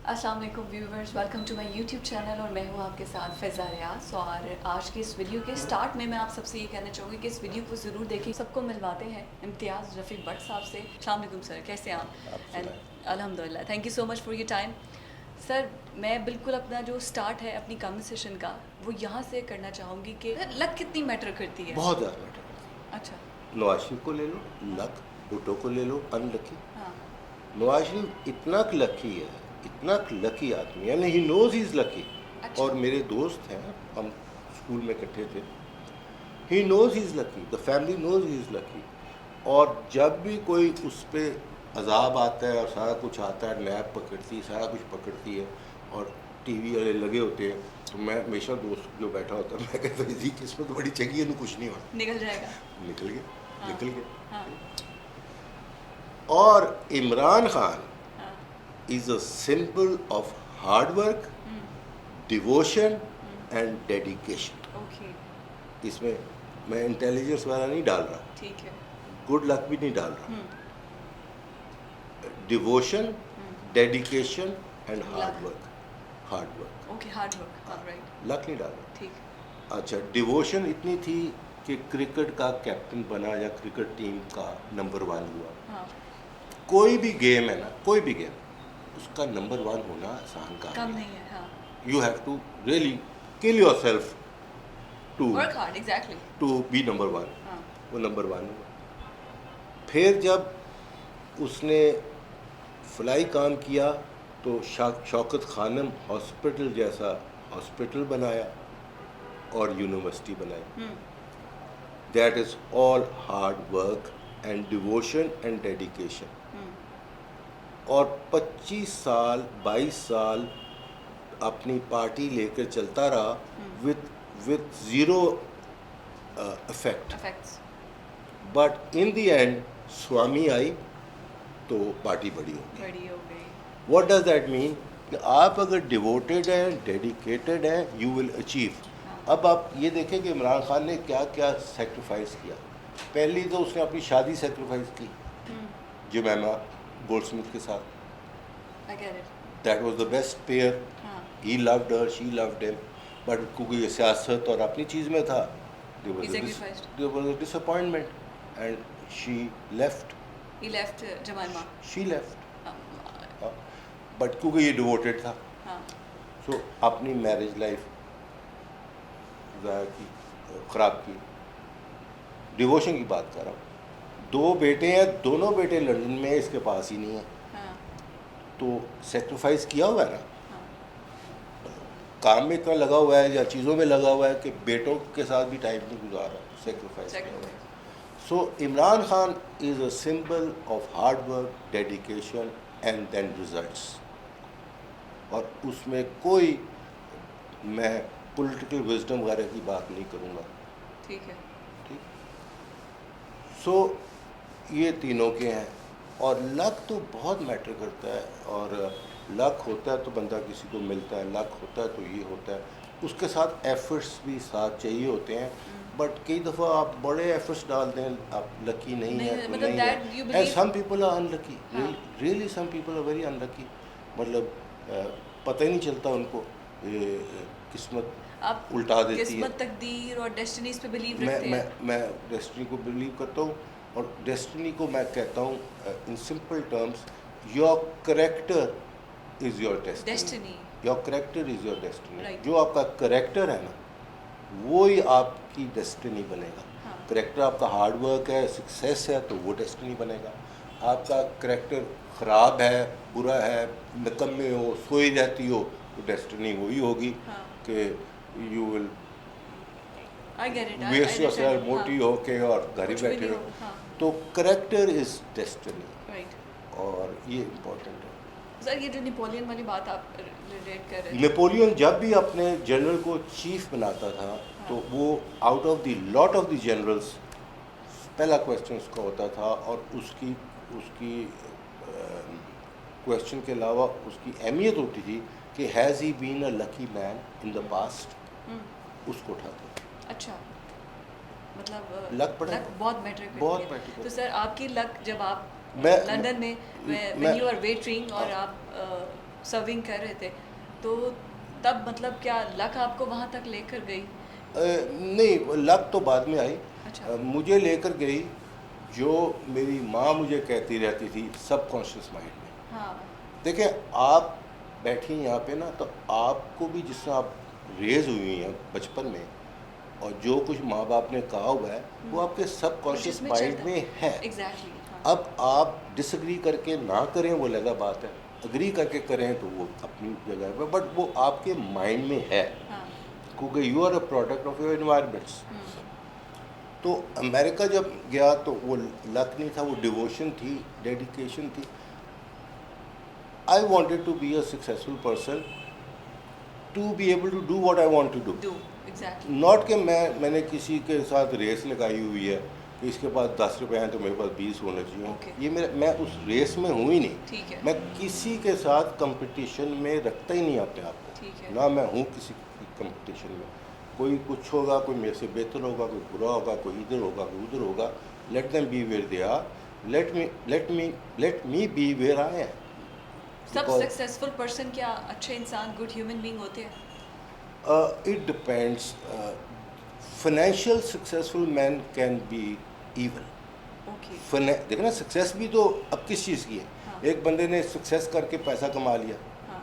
अस्सलाम वालेकुम viewers, welcome to my YouTube channel और मैं हूँ आपके साथ फ़ैज़ा रियाज। और आज के इस वीडियो के स्टार्ट में मैं आप सबसे ये कहना चाहूँगी कि इस वीडियो को ज़रूर देखें। सबको मिलवाते हैं इम्तियाज़ रफ़ीक भट्ट साहब से। अस्सलाम वालेकुम सर, कैसे हैं आप? एंड अल्हम्दुलिल्लाह, thank you so much for your time. Sir, मैं बिल्कुल अपना जो स्टार्ट है अपनी कन्वर्सेशन का वो यहाँ से करना चाहूँगी कि लक कितनी मैटर करती है? बहुत ज़्यादा मैटर करती है। अच्छा। नवाज शरीफ को ले लो, हाँ। लक। भुट्टो को ले लो, अनलकी। हाँ। नवाज शरीफ इतना लकी है, इतना लकी आदमी है, he knows he is lucky. अच्छा। और मेरे दोस्त हैं, हम स्कूल में इकट्ठे थे, he knows he is lucky, the family knows he is lucky. और जब भी कोई उस पर अजाब आता है और सारा कुछ आता है, नैब पकड़ती है, सारा कुछ पकड़ती है और टीवी वाले लगे होते हैं, तो मैं हमेशा दोस्त जो बैठा होता है मैं कहता हूँ जी किस्मत बड़ी चंगी है, कुछ नहीं होना, निकल जाएगा। निकल गया। हाँ। निकल गया। हाँ। और इमरान खान हाँ। Is a symbol of hard work, devotion and dedication. Okay. इसमें मैं इंटेलिजेंस वाला नहीं डाल रहा, ठीक है। गुड लक भी नहीं डाल रहा, devotion, dedication and hard work. Hard work, okay, hard work, right. Luck नहीं डाल रहा। ठीक। अच्छा, डिवोशन इतनी थी कि क्रिकेट का कैप्टन बना या क्रिकेट टीम का नंबर 1 हुआ। हाँ। कोई भी गेम है ना, कोई भी गेम, उसका नंबर 1 होना आसान काम कम नहीं है। हाँ। You have to really kill yourself to work hard, exactly. To be number 1। हाँ। वो नंबर 1 हुआ। फिर जब उसने फ्लाई काम किया तो शौकत खानम हॉस्पिटल जैसा हॉस्पिटल बनाया और यूनिवर्सिटी बनाई। That is all hard work and devotion and dedication. और 25 साल 22 साल अपनी पार्टी लेकर चलता रहा with zero effect. But in the end Swami आई तो पार्टी बड़ी हो गई। बड़ी हो गई। व्हाट डज दैट मीन कि आप अगर डिवोटेड हैं, डेडिकेटेड हैं, यू विल अचीव। अब आप ये देखें कि इमरान खान ने क्या क्या सेक्रीफाइस किया। पहली तो उसने अपनी शादी सेक्रीफाइस की जुमैमा गोल्डस्मिथ के साथ। I get it. That was the best pair. हाँ। He loved her, she loved him, but क्योंकि ये सियासत और अपनी चीज़ में था, He sacrificed. there was a disappointment and she left. He left Jemima. She left. हाँ। बट क्योंकि ये डिवोटेड था, हाँ। सो अपनी मैरिज लाइफ की, ख़राब की। डिवोशन की बात कर रहा हूँ। 2 बेटे हैं, दोनों बेटे लंदन में, इसके पास ही नहीं है, हाँ। तो सेक्रीफाइस किया हुआ है ना, हाँ। काम में इतना लगा हुआ है या चीज़ों में लगा हुआ है कि बेटों के साथ भी टाइम नहीं गुजार रहा, सेक्रीफाइस किया हुआ है। So Imran Khan is a symbol of hard work, dedication and then results. और उसमें कोई मैं पॉलिटिकल विजडम वगैरह की बात नहीं करूँगा। ठीक है। ठीक। सो ये तीनों के हैं। और लक तो बहुत मैटर करता है, और लक होता है तो बंदा किसी को मिलता है, लक होता है तो ये होता है, उसके साथ एफर्ट्स भी साथ चाहिए होते हैं। बट कई दफ़ा आप बड़े एफर्ट्स डाल दें, आप लकी नहीं है तो मतलब नहीं that you है। And believe- some people are unlucky, हाँ। Really some people are very unlucky. मतलब पता ही नहीं चलता उनको, किस्मत आप उल्टा देती है। किस्मत, तकदीर और डेस्टिनीज पे बिलीव मैं रखते मैं हैं? मैं डेस्टिनी को बिलीव करता हूँ, और डेस्टिनी को मैं कहता हूँ in simple terms, your character is your destiny. Destiny. Your character is your destiny. Right. जो आपका करेक्टर है ना, वो ही आपकी डेस्टिनी बनेगा। हाँ। करेक्टर आपका हार्ड वर्क है, सक्सेस है, तो वो डेस्टिनी बनेगा। आपका करेक्टर ख़राब है, बुरा है, निकम्मे हो, सोई रहती हो, तो डेस्टिनी वही होगी हाँ। कि you will I get it. I waste your understand. Self, मोटी होके और घर ही कुछ भी बैठे नहीं हो। हो, हाँ। तो करेक्टर इज़ डेस्टिनी, Right. और ये इम्पोर्टेंट है। सर, ये जो नेपोलियन वाली बात आप रिलेट कर रहे थे, नेपोलियन जब भी अपने जनरल को चीफ बनाता था, तो वो out of the lot of the generals पहला क्वेश्चन उसका होता था, और उसकी क्वेश्चन के अलावा उसकी अहमियत होती थी कि has he been a lucky man in the past, उसको उठाते। अच्छा, मतलब लक पड़ा, लक बहुत मैटर करती बहुत है। मैटर करती तो सर, आपकी लक जब आप मैं- लंदन में मैं- व्हेन यू आर वेटरिंग और हाँ। आप सर्विंग कर रहे थे, तो तब मतलब क्या लक आपको वहाँ तक लेकर गई? नहीं, लक तो बाद में आई। अच्छा। मुझे लेकर गई जो मेरी माँ मुझे कहती रहती थी, सबकॉन्शियस माइंड में। हाँ। देखिए, आप बैठी यहाँ पे ना, तो आपको भी जिससे आप रेज हुई हैं बचपन में, और जो कुछ माँ बाप ने कहा हुआ है वो आपके सबकॉन्शियस जिसमें माइंड चलता में है। एग्जैक्टली। हाँ। अब आप डिसएग्री करके ना करें वो अलग बात है, अग्री करके करें तो वो अपनी जगह पे, बट वो आपके माइंड में है, हाँ। क्योंकि you are a product of your environments. Hmm. तो अमेरिका जब गया तो वो लक नहीं था, वो डिवोशन थी, डेडिकेशन थी। I wanted to be a successful person, to be able to do what I want to do. Do exactly. Not कि मैंने किसी के साथ रेस लगाई हुई है कि इसके पास 10 रुपए हैं तो मेरे पास 20 होने चाहिए। Okay. ये मैं उस रेस में हूँ ही नहीं। ठीक है। मैं किसी के साथ कंपटीशन में रखता ही नहीं अपने आप को। ठीक है। ना मैं हूँ किसी कंपटीशन में। कोई कुछ होगा, कोई मेरे से बेहतर होगा, कोई बुरा होगा, कोई इधर होगा, कोई उधर होगा। Let them be where they are, let me be where I am. सब सक्सेसफुल पर्सन क्या अच्छे इंसान, गुड ह्यूमन बीइंग होते हैं? It depends. Financial successful man can be evil. Okay. देखो ना, सक्सेस भी तो अब किस चीज़ की है। हाँ। एक बंदे ने सक्सेस करके पैसा कमा लिया, हाँ।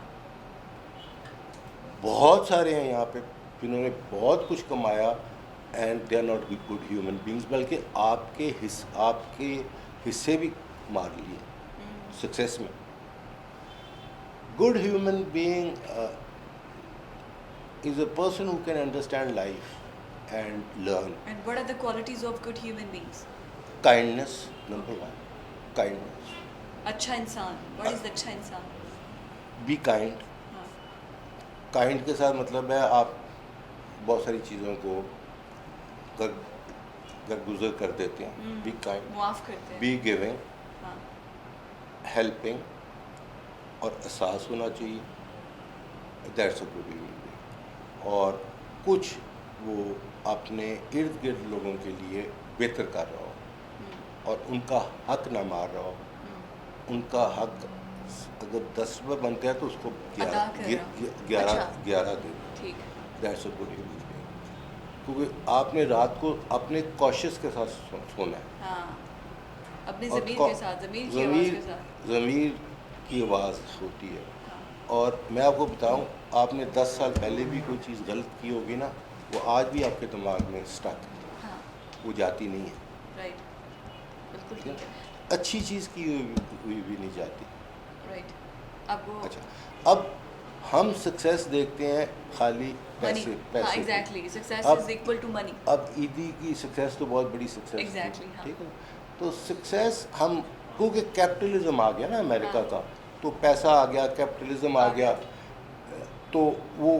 बहुत सारे हैं यहाँ पे जिन्होंने बहुत कुछ कमाया and they are not good human beings, बल्कि आपके हिस्से भी मार लिए सक्सेस में। Good human being is a person who can understand life and learn. And what are the qualities of good human beings? Kindness, number one. Kindness. अच्छा इंसान, what is अच्छा इंसान? Be kind. हाँ। Kind के साथ मतलब है आप बहुत सारी चीज़ों को कर गुजर कर देते हैं। Be kind. माफ करते हैं। Be giving. हाँ। Helping. और एहसास होना चाहिए। That's a good human being. और कुछ वो अपने इर्द गिर्द लोगों के लिए बेहतर कर रहा हो और उनका हक ना मार रहा हो। उनका हक अगर 10 रुपये बनते हैं तो उसको 11 दे। ठीक। That's a good human being, क्योंकि आपने रात को अपने कॉशियस के साथ सोना है। हाँ। अपने और ज़मीर के साथ, ज़मीर की आवाज़ के साथ। ज़मीर की आवाज़ होती है। हाँ। और मैं आपको बताऊं, आपने 10 साल पहले भी कोई चीज़ गलत की होगी ना, वो आज भी आपके दिमाग में स्टक है। हाँ। वो जाती नहीं है। राइट। बिल्कुल ठीक है। अच्छी चीज़ की हुई भी नहीं जाती। राइट। अब वो अच्छा, अब हम सक्सेस देखते हैं खाली पैसे हाँ पैसे। एग्जैक्टली, सक्सेस अब- इज इक्वल टू मनी। अब ईदी की सक्सेस तो बहुत बड़ी सक्सेस थी, Exactly, हाँ। ठीक है। तो सक्सेस हम, क्योंकि कैपिटलिज्म आ गया ना अमेरिका हाँ। का, तो पैसा आ गया, कैपिटलिज्म आ गया, तो वो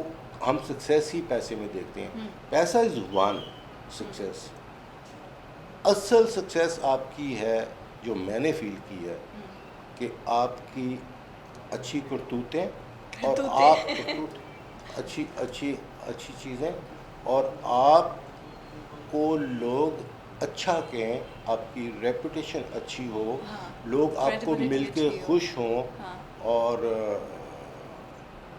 हम सक्सेस ही पैसे में देखते हैं। पैसा इज़ वन सक्सेस। असल सक्सेस आपकी है, जो मैंने फील की है, कि आपकी अच्छी करतूतें और आप अच्छी अच्छी अच्छी चीज़ें, और आपको लोग अच्छा कहें, आपकी रेपुटेशन अच्छी हो, हाँ। लोग आपको Credibility मिल के अच्छी हो। खुश हों, हाँ। और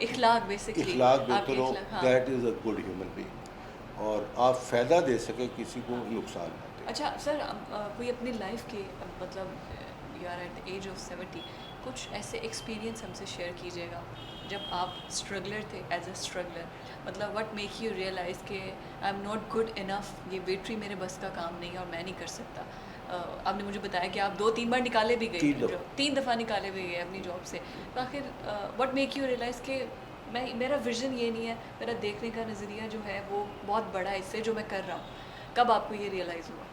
इखलाक बेसिकली। इखलाक बेहतर हो। हाँ। That is a good human being, और आप फ़ायदा दे सके, किसी को नुकसान ना दे। अच्छा सर, कोई अपनी लाइफ के मतलब you are at the age of 70, कुछ ऐसे एक्सपीरियंस हमसे शेयर कीजिएगा जब आप स्ट्रगलर थे, एज अ स्ट्रगलर, मतलब व्हाट मेक यू रियलाइज़ कि I am not good enough, ये बैटरी मेरे बस का काम नहीं है और मैं नहीं कर सकता। आपने मुझे बताया कि आप 2-3 बार निकाले भी गए, 3 दफ़ा निकाले भी गए अपनी जॉब से, तो आखिर व्हाट मेक यू रियलाइज़ कि मेरा विजन ये नहीं है, मेरा देखने का नज़रिया जो है वो बहुत बड़ा है इससे जो मैं कर रहा हूँ। कब आपको ये रियलाइज़ हुआ?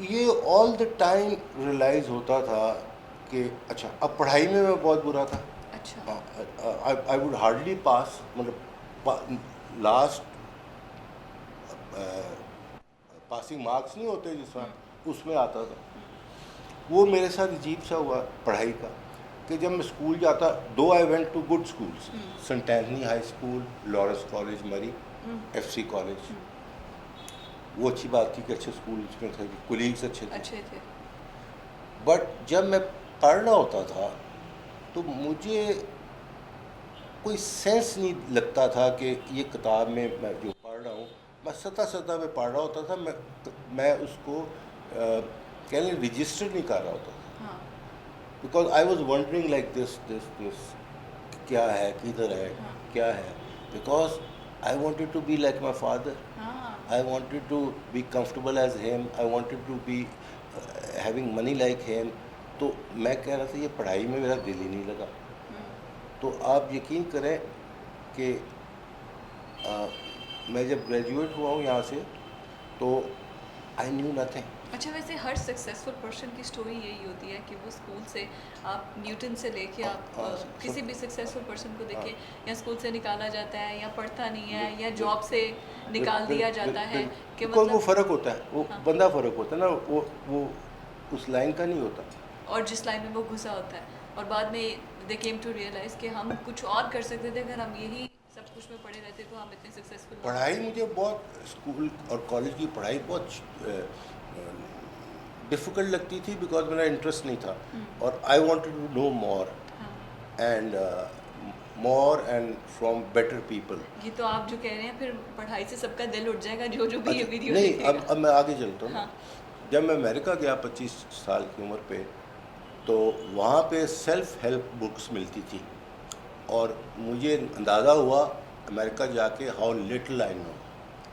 ये ऑल द टाइम रियलाइज़ होता था कि अच्छा, अब पढ़ाई में मैं बहुत बुरा था। अच्छा। आई वुड हार्डली पास, मतलब लास्ट पासिंग मार्क्स नहीं होते जिस तरह, उसमें आता था। वो मेरे साथ अजीब सा हुआ पढ़ाई का, कि जब मैं स्कूल जाता, though I went to good schools, Saint Anthony High School, Lawrence College Murree, FC College. वो अच्छी बात थी कि अच्छे स्कूल में थे, कुलीग्स अच्छे थे। अच्छे थे। बट जब मैं पढ़ रहा होता था तो मुझे कोई सेंस नहीं लगता था कि ये किताब में मैं जो पढ़ रहा हूँ, मैं सता में पढ़ रहा होता था, मैं उसको कह लें रजिस्टर नहीं कर रहा होता था, हाँ because I was wondering like this क्या है, किधर है, हाँ क्या है, because I wanted to be like my father, हाँ I wanted to be comfortable as him. I wanted to be having money like him. तो मैं कह रहा था ये पढ़ाई में मेरा दिल ही नहीं लगा। तो आप यकीन करें कि मैं जब ग्रेजुएट हुआ हूँ यहाँ से तो आई न्यू नथिंग। अच्छा, वैसे हर सक्सेसफुल पर्सन की स्टोरी यही होती है कि वो स्कूल से, आप न्यूटन से लेके आप किसी भी सक्सेसफुल पर्सन को देखें, या स्कूल से निकाला जाता है या पढ़ता नहीं है या जॉब से निकाल दिया जाता है कि बिकॉज वो मतलब, फ़र्क होता है, वो हाँ। बंदा फ़र्क होता है ना, वो उस लाइन का नहीं होता। और जिस लाइन में वो घुसा होता है, और बाद में दे केम टू रियलाइज कि हम कुछ और कर सकते थे, अगर हम यही सब कुछ में पढ़े रहते तो हम इतने सक्सेसफुल। पढ़ाई मुझे बहुत, स्कूल और कॉलेज की पढ़ाई बहुत डिफ़िकल्ट लगती थी, बिकॉज मेरा इंटरेस्ट नहीं था और I wanted to know more and more and from better people. ये तो आप जो कह रहे हैं, फिर पढ़ाई से सबका दिल उठ जाएगा जो जो भी ये वीडियो नहीं, देखेगा। अब मैं आगे चलता हूँ। हाँ। जब मैं अमेरिका गया 25 साल की उम्र पे, तो वहाँ पे सेल्फ हेल्प बुक्स मिलती थी और मुझे अंदाज़ा हुआ अमेरिका जाके how little I know,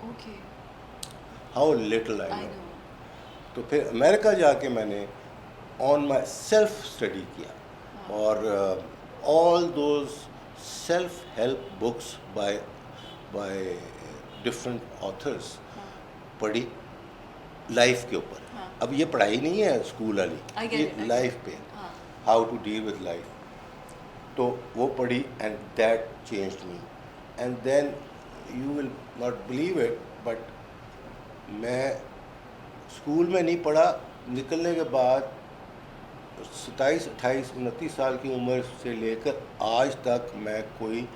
okay, how little I I know. No. तो फिर अमेरिका जाके मैंने ऑन माई सेल्फ स्टडी किया और all those self help books by different authors पढ़ी लाइफ के ऊपर। हाँ। अब ये पढ़ाई नहीं है स्कूल वाली, I get ये it, I get life it. पे, हाँ। How to deal with life. तो वो पढ़ी and that changed me and then you will not believe it, but मैं स्कूल में नहीं पढ़ा, निकलने के बाद 27, 28, 29 साल की उम्र से लेकर आज तक मैं कोई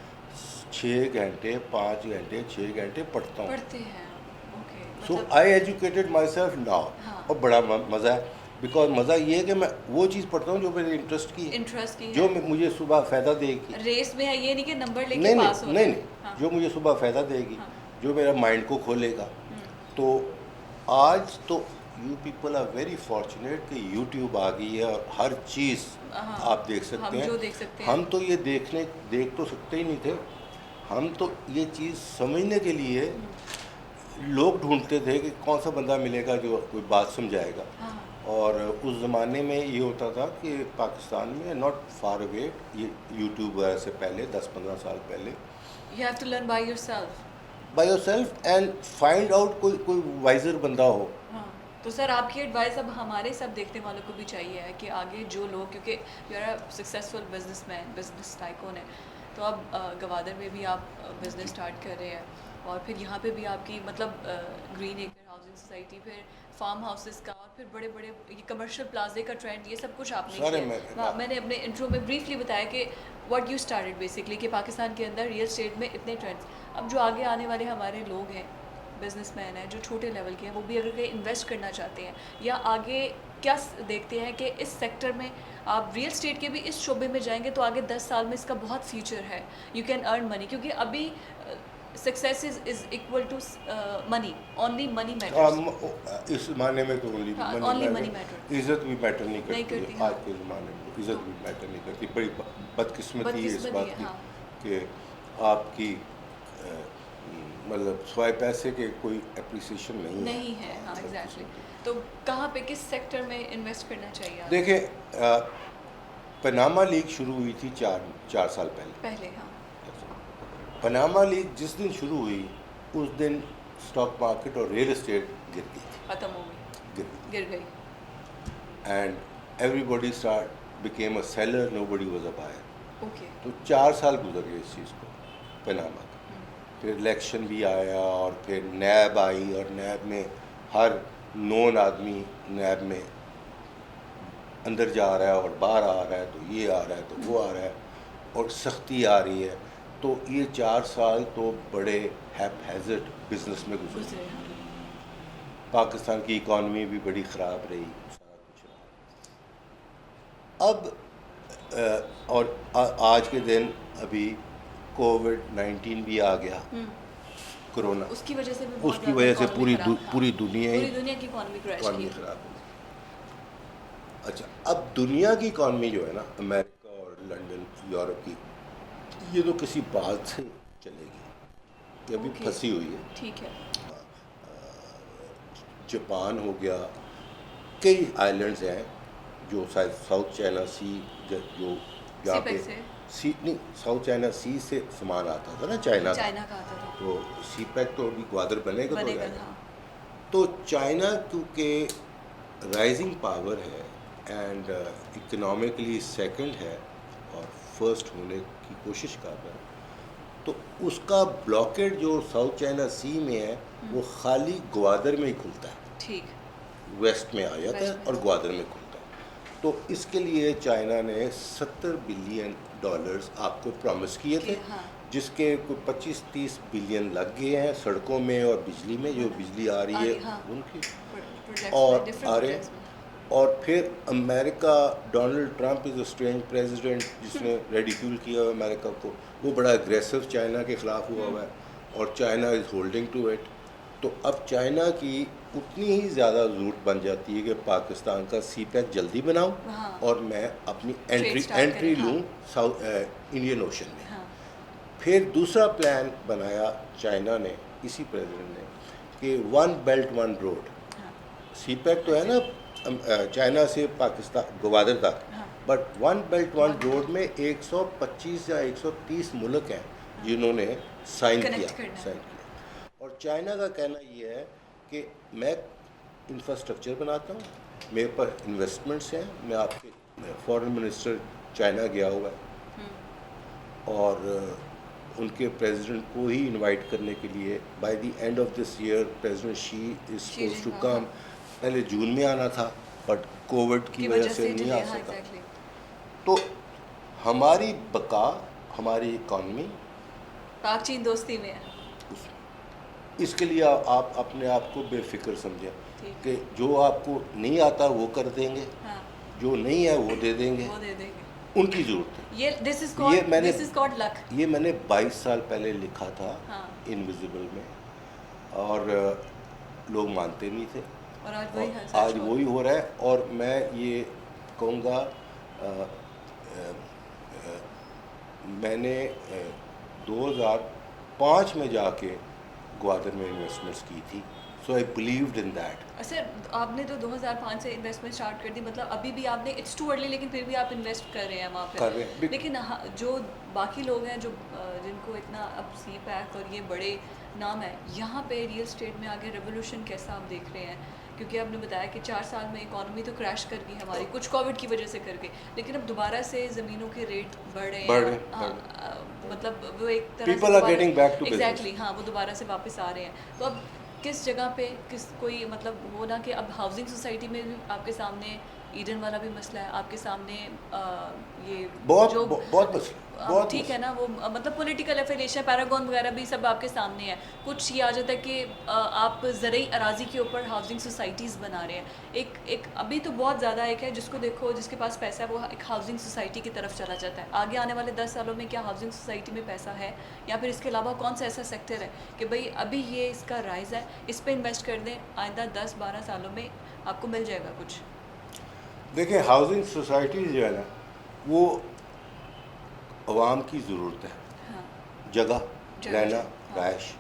6 घंटे, 5 घंटे, 6 घंटे पढ़ता हूँ। पढ़ते हैं, ओके। सो मतलब आई एजुकेटेड माई सेल्फ नाउ। हाँ। और बड़ा मज़ा है, बिकॉज मज़ा ये है कि मैं वो चीज़ पढ़ता हूँ जो मेरे इंटरेस्ट की है, इंटरेस्ट की जो है। मुझे सुबह फ़ायदा देगी। रेस में है, ये नहीं कि नंबर लेके नहीं पास हो नहीं रहे नहीं, हैं। हाँ। जो मुझे सुबह फ़ायदा देगी, हाँ। जो मेरा माइंड को खोलेगा। तो आज तो you people are very fortunate कि यूट्यूब आ गई है और हर चीज़ हाँ, आप देख सकते हम हैं। जो देख सकते हैं। हम तो ये देख तो सकते ही नहीं थे, हम तो ये चीज़ समझने के लिए लोग ढूंढते थे कि कौन सा बंदा मिलेगा जो कोई बात समझाएगा। हाँ। और उस ज़माने में ये होता था कि पाकिस्तान में नॉट फार अवे, ये यूट्यूब वगैरह से पहले 10-15 साल पहले, you have to learn by yourself. By yourself and find out कोई वाइजर बंदा हो। हाँ, तो सर आपकी एडवाइस अब हमारे सब देखने वालों को भी चाहिए है कि आगे जो लोग, क्योंकि you are a successful businessman, business tycoon है, तो अब गवादर में भी आप बिजनेस स्टार्ट कर रहे हैं और फिर यहाँ पे भी आपकी मतलब ग्रीन एक्र हाउसिंग सोसाइटी, फिर फार्म हाउसेस का, और फिर बड़े बड़े ये कमर्शियल प्लाजे का ट्रेंड, ये सब कुछ आपने सारे किया। मैंने अपने इंट्रो में ब्रीफली बताया कि व्हाट यू स्टार्टेड बेसिकली, कि पाकिस्तान के अंदर रियल एस्टेट में इतने ट्रेंड्स। अब जो आगे आने वाले हमारे लोग हैं, बिजनेसमैन हैं जो छोटे लेवल के हैं, वो भी अगर कहीं इन्वेस्ट करना चाहते हैं या आगे क्या देखते हैं कि इस सेक्टर में आप रियल स्टेट के भी इस शोबे में जाएंगे तो आगे 10 साल में इसका बहुत फ्यूचर है, यू कैन अर्न मनी, क्योंकि अभी success is equal to money, only money matters. इस ज़माने में तो ओनली हाँ, only money matter। इज़्ज़त भी मैटर नहीं नहीं करती करती, है। हाँ। आज के ज़माने में इज़्ज़त भी मैटर नहीं करती। बड़ी बदकिस्मती है इस बदकिस्मती बात है, की हाँ। कि आपकी मतलब स्वाय पैसे के कोई अप्रिसिएशन नहीं है। हाँ, एग्जैक्टली। तो कहाँ पे, किस सेक्टर में इन्वेस्ट करना चाहिए देखिए, पनामा लीग शुरू हुई थी 4 साल पहले? हाँ। पनामा लीग जिस दिन शुरू हुई उस दिन स्टॉक मार्केट और रियल एस्टेट गिर गई थी, खत्म हो गई, गिर गिर गई। And everybody became a seller, nobody was a buyer. Okay. तो 4 साल गुजर गए इस चीज़ को, पनामा का। फिर इलेक्शन भी आया और फिर नैब आई और नैब में हर नॉन आदमी नैब में अंदर जा रहा है और बाहर आ रहा है, तो ये आ रहा है तो वो आ रहा है और सख्ती आ रही है। तो ये 4 साल तो बड़े हैपहैज़र्ड बिजनेस में गुजरे। गुजरे, हाँ। पाकिस्तान की इकॉनमी भी बड़ी ख़राब रही, सारा कुछ रहा। अब और आज के दिन अभी कोविड-19 भी आ गया, कोरोना, उसकी वजह से भी बहुत उसकी ज़्यादा वजह से इकॉनमी खराब, हाँ। पूरी दुनिया पूरी ही दुनिया की इकॉनमी क्रैश इकॉनमी की। खराब हो गई। अच्छा, अब दुनिया की इकॉनमी जो है ना, अमेरिका और लंदन, यूरोप की, ये तो किसी बात से चलेगी, ये अभी ओके, फंसी हुई है। ठीक है। जापान हो गया, कई आइलैंड्स हैं जो शायद साउथ चाइना सी, जो जहाँ पे सीपेक से सी नहीं, साउथ चाइना सी से सामान आता था ना चाइना का, चाइना का आता था, तो सी पैक तो अभी ग्वादर बनेगा तो बनेगा, जाएगा। हाँ। तो चाइना क्योंकि राइजिंग पावर है एंड इकोनॉमिकली सेकंड है और फर्स्ट होने की कोशिश कर रहा है, तो उसका ब्लॉकेट जो साउथ चाइना सी में है वो खाली ग्वादर में ही खुलता है, ठीक, वेस्ट में आ जाता है वेस्ट में, और हाँ। ग्वादर में खुलता है। तो इसके लिए चाइना ने $70 बिलियन आपको प्रॉमिस किए थे, हाँ। जिसके कोई 25-30 बिलियन लग गए हैं सड़कों में और बिजली में, जो बिजली आ रही है हाँ। उनकी, प्रोजेक्ट्स और में, डिफरेंट आ रहे प्रोजेक्ट्स हैं। में। और फिर America, Donald Trump is a strange president जिसने रेडिक्यूल किया हुआ अमेरिका को, वो बड़ा एग्रेसिव चाइना के ख़िलाफ़ हुआ है और China is holding to it. तो अब चाइना की उतनी ही ज़्यादा ज़रूरत बन जाती है कि पाकिस्तान का सी पैक जल्दी बनाऊँ, हाँ। और मैं अपनी Trade start एंट्री करें, हाँ। लूँ साउथ इंडियन ओशन में। हाँ। फिर दूसरा प्लान बनाया चाइना ने, इसी प्रेसिडेंट ने, कि वन बेल्ट वन रोड, हाँ। सी पैक तो है ना चाइना से पाकिस्तान ग्वादर तक, हाँ। But one belt one road में 125 या 130 मुल्क हैं जिन्होंने साइन Connect किया। करना है। और चाइना का कहना ये है कि मैं इंफ्रास्ट्रक्चर बनाता हूँ, मेरे पर इन्वेस्टमेंट्स हैं, मैं आपके फॉरेन मिनिस्टर चाइना गया हुआ है और उनके प्रेसिडेंट को ही इनवाइट करने के लिए by the end of this year president Xi is suppose to हाँ, कम। पहले जून में आना था बट कोविड की वजह से नहीं आ हाँ, सका। exactly। तो हमारी बका, हमारी इकॉनमी पाक चीन दोस्ती में है। इसके लिए आप अपने आप को बेफिक्र समझें ठीक। कि जो आपको नहीं आता वो कर देंगे, हाँ, जो नहीं है वो दे देंगे, वो दे देंगे। उनकी ज़रूरत है। ये दिस इज ये कॉल्ड मैंने- दिस इज कॉल्ड लक। ये मैंने 22 साल पहले लिखा था हाँ। इनविजिबल में, और लोग मानते नहीं थे, और आज वही और है, सच आज हो वही रहा हो रहा है। और मैं ये कहूँगा, मैंने 2005 में जाके ग्वादर में इन्वेस्टमेंट्स की थी, सो आई बिलीव्ड इन दैट। है। सर, आपने तो 2005 से इन्वेस्टमेंट स्टार्ट कर दी, मतलब अभी भी आपने, इट्स टू अर्ली, लेकिन फिर भी आप इन्वेस्ट कर रहे हैं वहाँ पे। कर रहे हैं। लेकिन जो बाकी लोग हैं, जो जिनको इतना अब सी पैक और ये बड़े नाम है, यहाँ पे रियल स्टेट में आगे रेवोल्यूशन कैसा आप देख रहे हैं? क्योंकि आपने बताया कि 4 साल में इकोनॉमी तो क्रैश कर गई हमारी, कुछ कोविड की वजह से करके, लेकिन अब दोबारा से ज़मीनों के रेट बढ़ रहे हैं। हाँ, मतलब वो एक तरह People are getting back to business. Exactly, हाँ, वो दोबारा से वापस आ रहे हैं। तो अब किस जगह पे कोई मतलब वो ना, कि अब हाउसिंग सोसाइटी में भी आपके सामने ईडन वाला भी मसला है, आपके सामने ये बहुत जो बहुत मसला, बहुत ठीक है ना, वो मतलब पॉलिटिकल एफिलिएशन, पैरागॉन वगैरह भी सब आपके सामने है। कुछ ये आ जाता है कि आप ज़रई अराजी के ऊपर हाउसिंग सोसाइटीज़ बना रहे हैं। एक अभी तो बहुत ज़्यादा एक है, जिसको देखो, जिसके पास पैसा है वो एक हाउसिंग सोसाइटी की तरफ चला जाता है। आगे आने वाले 10 सालों में क्या हाउसिंग सोसाइटी में पैसा है, या फिर इसके अलावा कौन सा ऐसा सेक्टर है कि भाई अभी ये इसका राइज़ है, इस पर इन्वेस्ट कर दें, आइंदा 10-12 सालों में आपको मिल जाएगा कुछ। देखिए, हाउसिंग सोसाइटी जो है ना, वो अवाम की ज़रूरत है, हाँ, जगह रहना, हाँ। रहायश।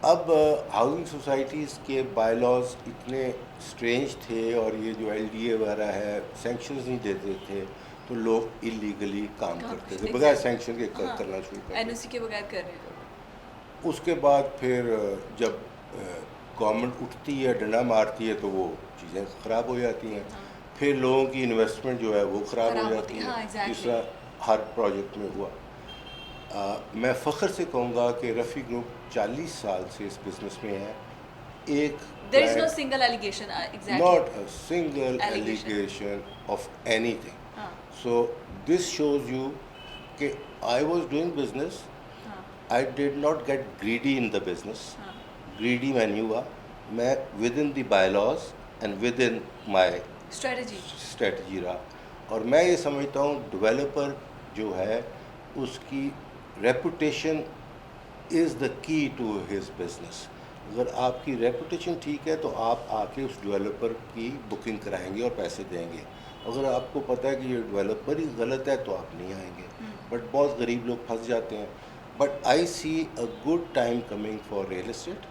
अब हाउसिंग सोसाइटीज़ के बायलॉज इतने स्ट्रेंज थे, और ये जो LDA वगैरह है सेंक्शंस नहीं देते थे, तो लोग इलीगली काम करते थे, बगैर सेंक्शन के हाँ, करना शुरू कर दिया। NOC के बगैर कर रहे हैं। उसके बाद फिर जब गवर्नमेंट उठती है, डंडा मारती है, तो वो चीज़ें ख़राब हो जाती हैं। हाँ। फिर लोगों की इन्वेस्टमेंट जो है वो ख़राब हो जाती है, हाँ, exactly। जिस तरह हर प्रोजेक्ट में हुआ। मैं फ़ख्र से कहूँगा कि रफ़ी ग्रुप 40 साल से इस बिज़नेस में है। एक There is no single allegation, exactly। not a single Allegation। allegation of anything. हाँ, So this shows you कि I was doing business, हाँ, I did not get greedy in the business. हाँ। ग्रीडी मैं नहीं हुआ, मैं with in the bylaws and with in my strategy. Strategy रहा, और मैं ये समझता हूँ डेवलपर जो है उसकी reputation is the key to his business. अगर आपकी रेपुटेशन ठीक है तो आप आके उस डेवलपर की बुकिंग कराएंगे और पैसे देंगे। अगर आपको पता है कि ये डेवलपर ही गलत है तो आप नहीं आएंगे। बट बहुत गरीब लोग फंस जाते हैं। But I see a good time coming for real estate.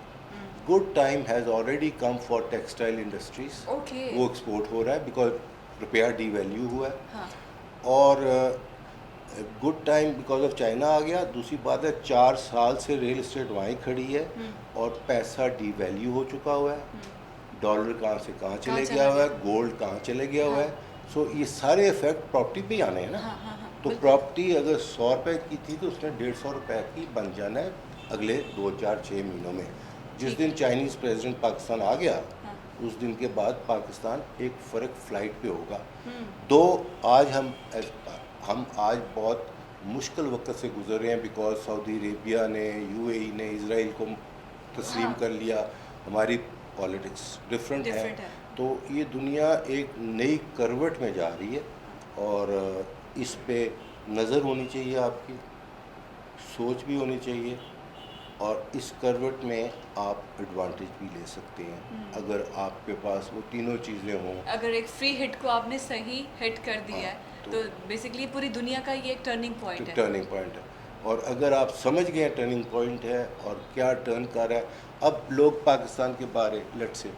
Good time has already come for textile industries. Okay. वो एक्सपोर्ट हो रहा है बिकॉज रुपया डीवैल्यू हुआ है। हाँ। और good time because of China आ गया। दूसरी बात है 4 साल से रियल इस्टेट वहीं खड़ी है और पैसा डीवैल्यू हो चुका हुआ है। डॉलर कहाँ से कहाँ चले चला गया हुआ गया? है, गोल्ड कहाँ चले गया हुआ हाँ। है। सो ये सारे इफेक्ट प्रॉपर्टी पे ही आने हैं ना। हाँ हाँ हाँ तो बिल्कुल। प्रॉपर्टी अगर 100 रुपये की थी तो उसने 150 रुपये की बन जाना है अगले 2-4-6 महीनों में। जिस ठीक दिन चाइनीज़ प्रेसिडेंट पाकिस्तान आ गया हाँ। उस दिन के बाद पाकिस्तान एक फ़र्क फ्लाइट पे होगा। हम्म। दो आज हम आज बहुत मुश्किल वक्त से गुजर रहे हैं बिकॉज सऊदी अरेबिया ने, यूएई ने इसराइल को तस्लीम हाँ। कर लिया। हमारी पॉलिटिक्स डिफरेंट है। डिफरेंट है। तो ये दुनिया एक नई करवट में जा रही है और इस पे नज़र होनी चाहिए, आपकी सोच भी होनी चाहिए और इस करवट में आप एडवांटेज भी ले सकते हैं अगर आपके पास वो तीनों चीज़ें हों। अगर एक फ्री हिट को आपने सही हिट कर दिया है हाँ, तो बेसिकली पूरी दुनिया का ये एक टर्निंग पॉइंट है। टर्निंग पॉइंट है। और अगर आप समझ गए टर्निंग पॉइंट है और क्या टर्न कर रहा है। अब लोग पाकिस्तान के बारे लेट से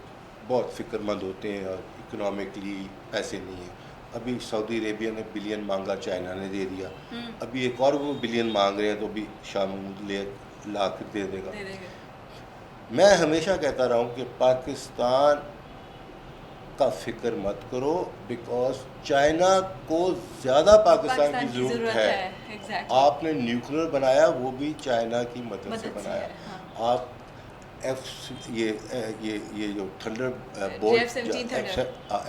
बहुत फिक्रमंद होते हैं और इकोनॉमिकली पैसे नहीं है। अभी सऊदी अरेबिया ने बिलियन मांगा, चाइना ने दे दिया। अभी एक और वो बिलियन मांग रहे हैं तो अभी शाम ले ला कर दे देगा। दे देंगे। मैं हमेशा कहता रहा हूँ कि पाकिस्तान का फिक्र मत करो बिकॉज चाइना को ज़्यादा पाकिस्तान की ज़रूरत है। एग्जैक्टली। आपने न्यूक्लियर बनाया वो भी चाइना की मदद से बनाया। हाँ। आप ये जो थंडर JF-17 Thunder।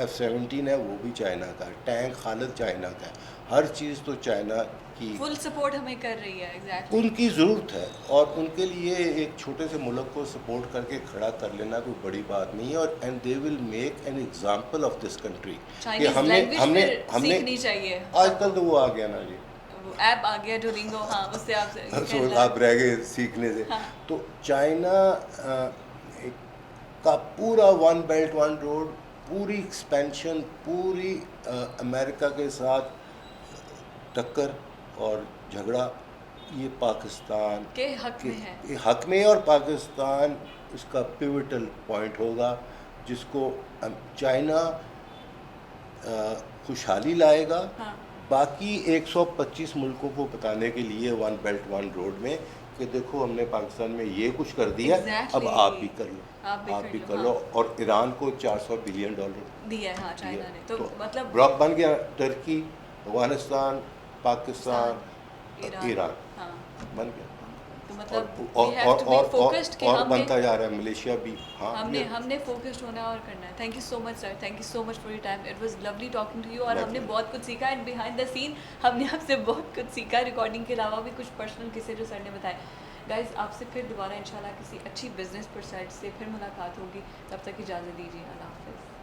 F-17 है वो भी चाइना का है। टैंक खालिद चाइना का है। हर चीज़ तो चाइना की फुल सपोर्ट हमें कर रही है। एग्जैक्टली। उनकी ज़रूरत है और उनके लिए एक छोटे से मुल्क को सपोर्ट करके खड़ा कर लेना कोई बड़ी बात नहीं है। और and they will make an example of this country कि चाइनीज लैंग्वेज हमने सीखनी चाहिए। आजकल तो वो आ गया ना जी, ऐप आ गया डुओलिंगो। हाँ उससे आप सो आप रह गए सीखने से। हाँ। तो चाइना का पूरा वन बेल्ट वन रोड, पूरी एक्सपेंशन, पूरी अमेरिका के साथ टक्कर और झगड़ा ये पाकिस्तान के हक में है। ये हक में है। और पाकिस्तान इसका पिवटल पॉइंट होगा जिसको चाइना खुशहाली लाएगा। हाँ। बाकी 125 मुल्कों को बताने के लिए वन बेल्ट वन रोड में कि देखो हमने पाकिस्तान में ये कुछ कर दिया। Exactly। अब आप भी कर लो, आप भी कर लो। और ईरान को $400 बिलियन दिया है। हाँ चाइना ने तो मतलब ब्लॉक बन गया। टर्की, अफगानिस्तान, पाकिस्तान, ईरान हाँ। बन गया। तो मतलब और we have to be focused कि और हमने बनता जा रहा है मलेशिया भी। हाँ हमने फोकस्ड होना और करना है। Thank you so much sir, thank you so much for your time. It was lovely talking to you और हमने बहुत कुछ सीखा एंड बिहाइंड द सीन हमने आपसे बहुत कुछ सीखा। रिकॉर्डिंग के अलावा भी कुछ पर्सनल किस्से जो सर ने बताए। गाइज आपसे फिर दोबारा इंशाल्लाह किसी अच्छी बिजनेस परसाइड से फिर मुलाकात होगी। तब तक इजाज़त दीजिए। अल्लाह हाफ़िज़।